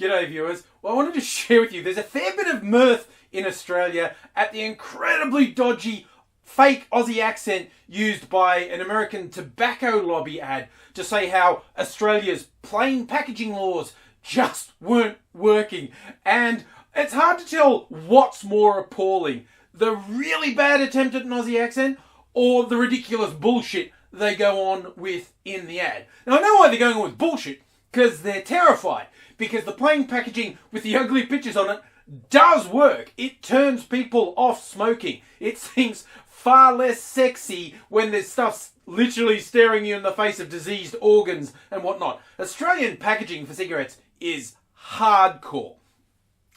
G'day viewers. Well, I wanted to share with you, there's a fair bit of mirth in Australia at the incredibly dodgy fake Aussie accent used by an American tobacco lobby ad to say how Australia's plain packaging laws just weren't working. And it's hard to tell what's more appalling, the really bad attempt at an Aussie accent or the ridiculous bullshit they go on with in the ad. Now I know why they're going on with bullshit, because they're terrified. Because the plain packaging with the ugly pictures on it does work. It turns people off smoking. It seems far less sexy when there's stuff literally staring you in the face of diseased organs and whatnot. Australian packaging for cigarettes is hardcore.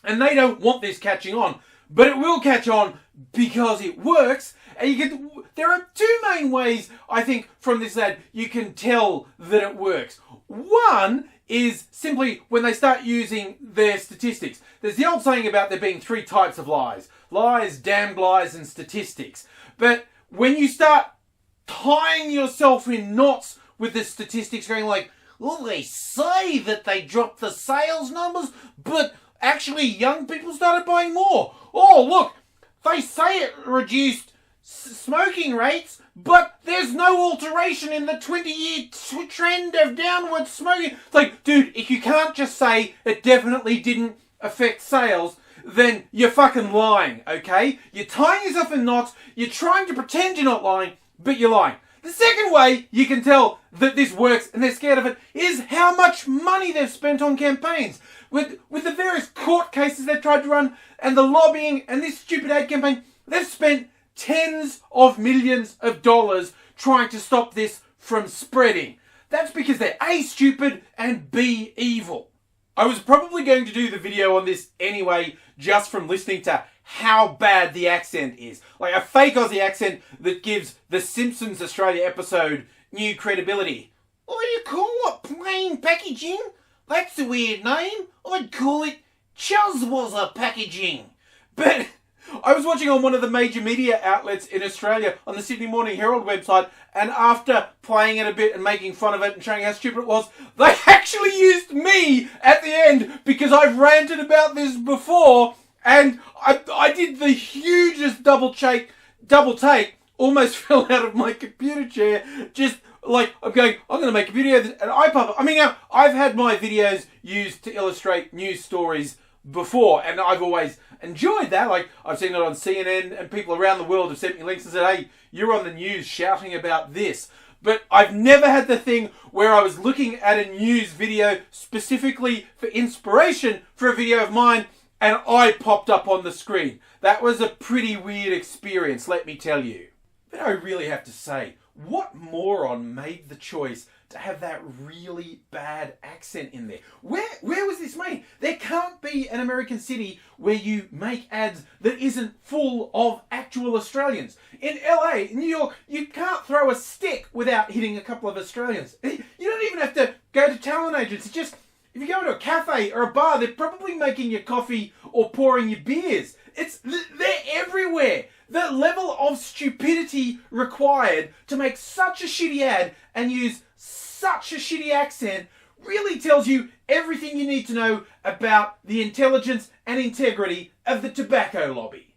And they don't want this catching on, but it will catch on because it works. And there are two main ways, I think, from this ad you can tell that it works. One is simply when they start using their statistics. There's the old saying about there being three types of lies. Lies, damned lies, and statistics. But when you start tying yourself in knots with the statistics, going like, well, they say that they dropped the sales numbers, but actually young people started buying more. Oh, look, they say it reduced smoking rates, but there's no alteration in the 20-year trend of downward smoking. It's like, dude, if you can't just say it definitely didn't affect sales, then you're fucking lying, okay? You're tying yourself in knots, you're trying to pretend you're not lying, but you're lying. The second way you can tell that this works and they're scared of it is how much money they've spent on campaigns. With the various court cases they've tried to run and the lobbying and this stupid ad campaign, they've spent tens of millions of dollars trying to stop this from spreading. That's because they're A, stupid, and B, evil. I was probably going to do the video on this anyway, just from listening to how bad the accent is. Like a fake Aussie accent that gives the Simpsons Australia episode new credibility. What do you call it? Plain packaging? That's a weird name. I'd call it Chuzwazza packaging. But I was watching on one of the major media outlets in Australia on the Sydney Morning Herald website, and after playing it a bit and making fun of it and showing how stupid it was, they actually used me at the end because I've ranted about this before, and I did the hugest double take, almost fell out of my computer chair, just like, I'm going to make a video and iPub. I mean, now, I've had my videos used to illustrate news stories before, and I've always enjoyed that. Like, I've seen it on CNN, and people around the world have sent me links and said, hey, you're on the news shouting about this. But I've never had the thing where I was looking at a news video specifically for inspiration for a video of mine, and I popped up on the screen. That was a pretty weird experience, let me tell you. But I really have to say, what moron made the choice to have that really bad accent in there? Where was this made? There can't be an American city where you make ads that isn't full of actual Australians. In LA, in New York, you can't throw a stick without hitting a couple of Australians. You don't even have to go to talent agents. It's just, if you go to a cafe or a bar, they're probably making your coffee or pouring your beers. They're everywhere. The level of stupidity required to make such a shitty ad and use such a shitty accent really tells you everything you need to know about the intelligence and integrity of the tobacco lobby.